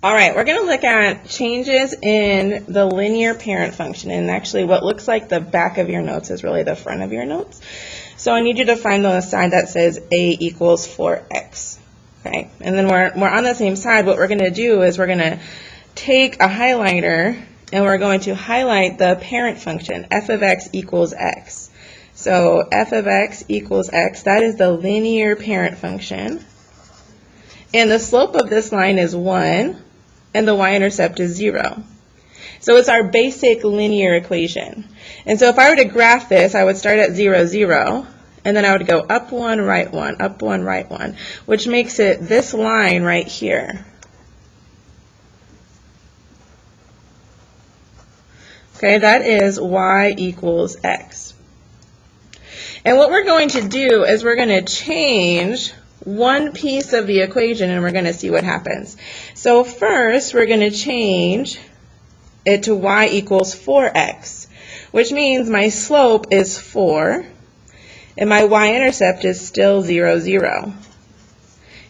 All right, we're going to look at changes in the linear parent function. And actually what looks like the back of your notes is really the front of your notes. So I need you to find the side that says a equals 4x. Okay, and then we're on the same side. What we're going to do is we're going to take a highlighter and we're going to highlight the parent function, f of x equals x. So f of x equals x, that is the linear parent function. And the slope of this line is 1. And the y-intercept is 0. So it's our basic linear equation. And so if I were to graph this, I would start at 0, 0, and then I would go up 1, right 1, up 1, right 1, which makes it this line right here. Okay, that is y equals x. And what we're going to do is we're going to change one piece of the equation and we're going to see what happens. So first we're going to change it to y equals 4x, which means my slope is 4 and my y-intercept is still 0, 0.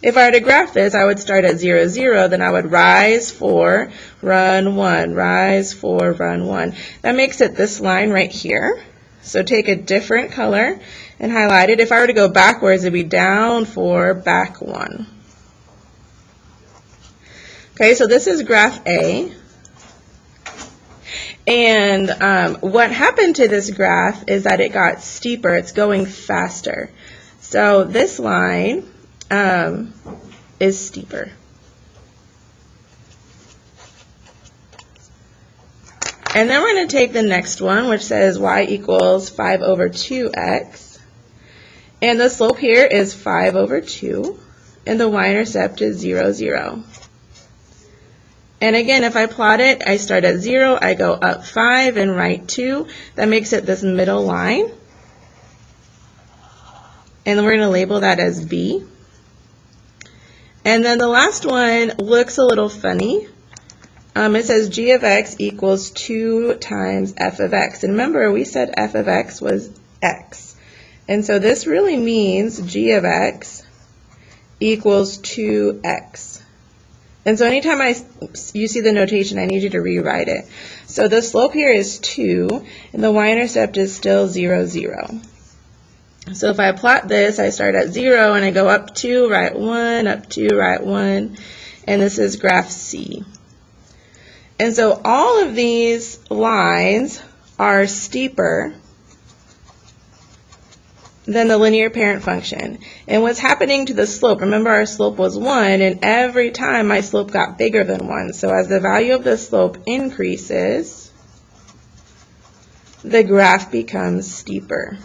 If I were to graph this, I would start at 0, 0, then I would rise 4, run 1, rise 4, run 1. That makes it this line right here. So take a different color and highlight it. If I were to go backwards, it would be down 4, back 1. Okay, so this is graph A. And what happened to this graph is that it got steeper. It's going faster. So this line is steeper. And then we're going to take the next one, which says y equals 5 over 2x. And the slope here is 5 over 2. And the y-intercept is 0, 0. And again, if I plot it, I start at 0, I go up 5 and right 2. That makes it this middle line. And then we're going to label that as B. And then the last one looks a little funny. It says g of x equals 2 times f of x. And remember, we said f of x was x. And so this really means g of x equals 2x. And so anytime you see the notation, I need you to rewrite it. So the slope here is 2, and the y-intercept is still 0, 0. So if I plot this, I start at 0, and I go up 2, right 1, up 2, right 1, and this is graph C. And so all of these lines are steeper than the linear parent function. And what's happening to the slope, remember our slope was 1, and every time my slope got bigger than 1. So as the value of the slope increases, the graph becomes steeper.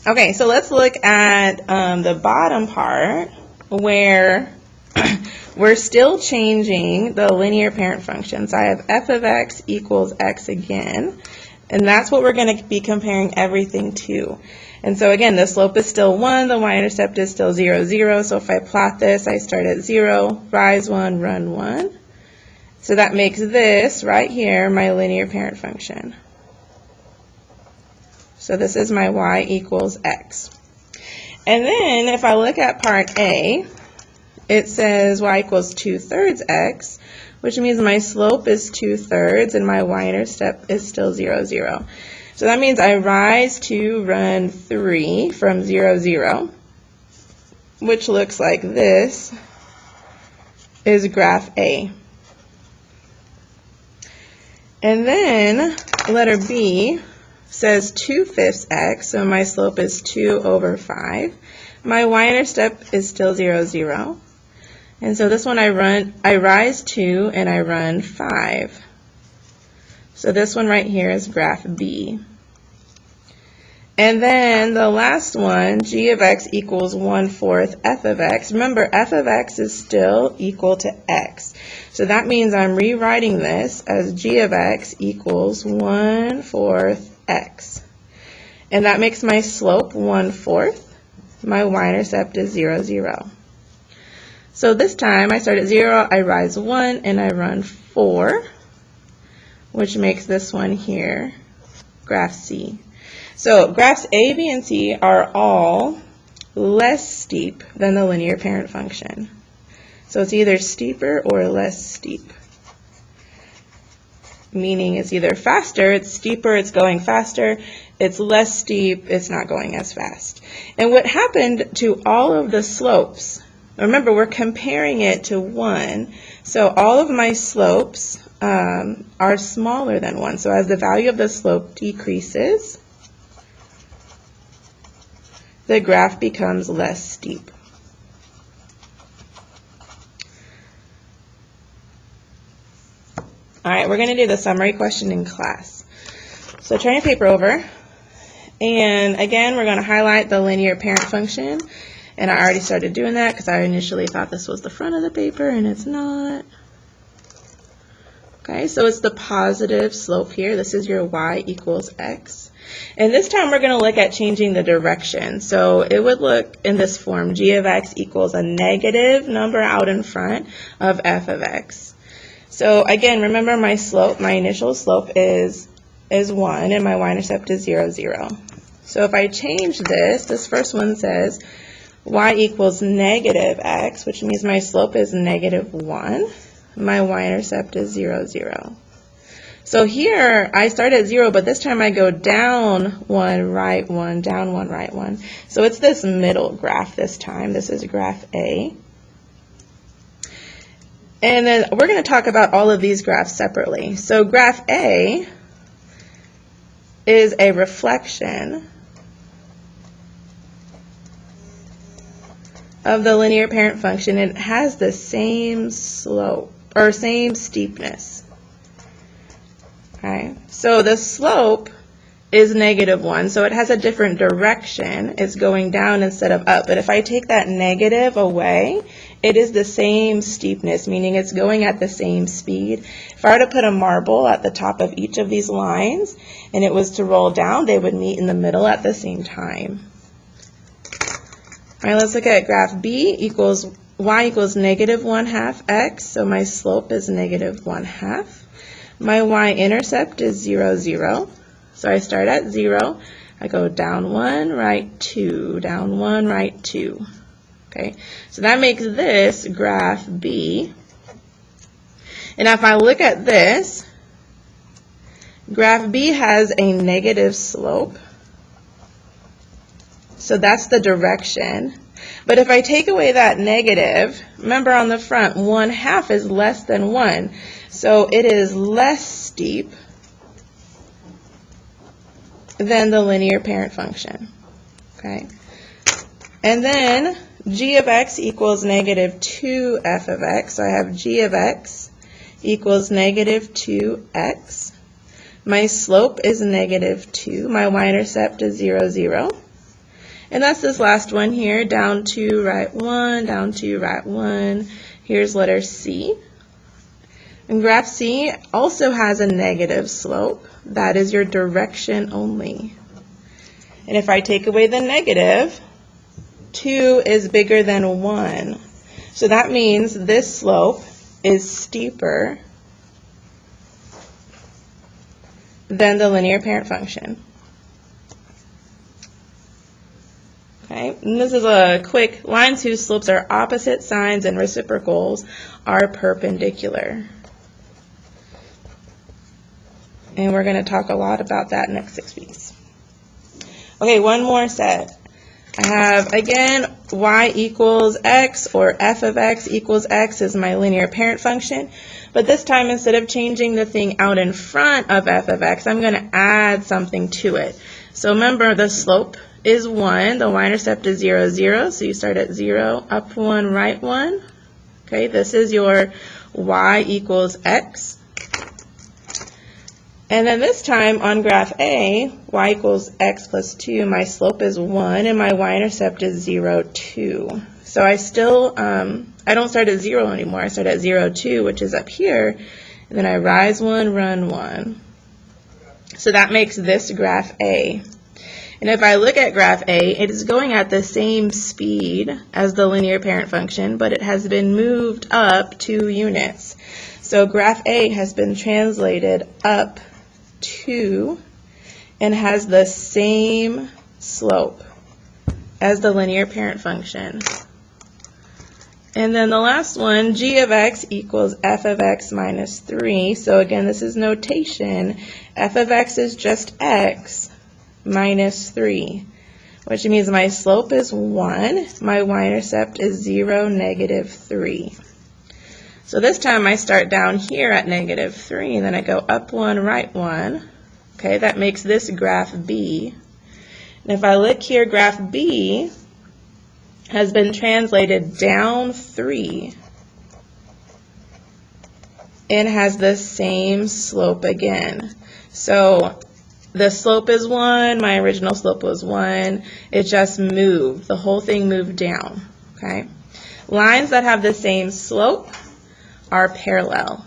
Okay, so let's look at the bottom part where we're still changing the linear parent function. So I have f of x equals x again, and that's what we're going to be comparing everything to. And so again, the slope is still 1, the y-intercept is still 0, 0. So if I plot this, I start at 0, rise 1, run 1. So that makes this right here my linear parent function. So this is my y equals x. And then if I look at part A, it says y equals 2/3 x, which means my slope is 2/3 and my y-intercept is still 0, 0. So that means I rise 2, run 3 from 0, 0, which looks like this is graph A. And then letter B says 2/5 x, so my slope is 2 over 5. My y-intercept is still 0, 0. And so this one I rise 2 and I run 5. So this one right here is graph B. And then the last one, g of x equals 1/4 f of x. Remember, f of x is still equal to x. So that means I'm rewriting this as g of x equals 1/4 x. And that makes my slope 1/4. My y-intercept is 0, 0. So this time I start at 0, I rise 1, and I run 4, which makes this one here graph C. So graphs A, B, and C are all less steep than the linear parent function. So it's either steeper or less steep, meaning it's either faster, it's steeper, it's going faster, it's less steep, it's not going as fast. And what happened to all of the slopes, remember we're comparing it to 1, so all of my slopes are smaller than 1. So as the value of the slope decreases, the graph becomes less steep. All right, we're going to do the summary question in class. So turn your paper over, and again, we're going to highlight the linear parent function, and I already started doing that because I initially thought this was the front of the paper, and it's not. Okay, so it's the positive slope here. This is your y equals x. And this time we're going to look at changing the direction. So it would look in this form, g of x equals a negative number out in front of f of x. So again, remember my slope, my initial slope is 1 and my y-intercept is 0, 0. So if I change this first one says y equals negative x, which means my slope is negative 1. My y-intercept is 0, 0. So here I start at 0, but this time I go down 1, right 1, down 1, right 1. So it's this middle graph this time. This is graph A. And then we're going to talk about all of these graphs separately. So graph A is a reflection of the linear parent function. It has the same slope, or same steepness. Okay, so the slope is negative 1, so it has a different direction. It's going down instead of up. But if I take that negative away, it is the same steepness, meaning it's going at the same speed. If I were to put a marble at the top of each of these lines and it was to roll down, they would meet in the middle at the same time. All right, let's look at graph B equals y equals negative 1/2 x, so my slope is negative 1/2. My y-intercept is 0, 0. So I start at 0, I go down 1, right 2, down 1, right 2. Okay, so that makes this graph B. And if I look at this, graph B has a negative slope. So that's the direction. But if I take away that negative, remember on the front, 1/2 is less than 1. So it is less steep than the linear parent function. Okay. And then g of x equals negative 2 f of x. So I have g of x equals negative 2x. My slope is negative 2. My y-intercept is 0, 0. And that's this last one here, down 2, right 1, down 2, right 1. Here's letter C. And graph C also has a negative slope. That is your direction only. And if I take away the negative, 2 is bigger than 1. So that means this slope is steeper than the linear parent function. Okay, and this is a quick, lines whose slopes are opposite signs and reciprocals are perpendicular. And we're going to talk a lot about that next 6 weeks. Okay, one more set. I have, again, y equals x, or f of x equals x is my linear parent function. But this time, instead of changing the thing out in front of f of x, I'm going to add something to it. So remember, the slope is 1. The y-intercept is 0, 0. So you start at 0, up 1, right 1. Okay, this is your y equals x. And then this time on graph A, y equals x plus 2, my slope is 1 and my y-intercept is 0, 2. So I still, I don't start at 0 anymore. I start at 0, 2, which is up here. And then I rise 1, run 1. So that makes this graph A. And if I look at graph A, it is going at the same speed as the linear parent function, but it has been moved up 2 units. So graph A has been translated up 2 and has the same slope as the linear parent function. And then the last one, g of x equals f of x minus 3. So again, this is notation. F of x is just x minus 3, which means my slope is 1, my y-intercept is 0, negative 3. So this time I start down here at negative 3, and then I go up 1, right 1. Okay, that makes this graph B. And if I look here, graph B has been translated down 3 and has the same slope again. So the slope is 1, my original slope was 1, it just moved, the whole thing moved down, okay? Lines that have the same slope are parallel.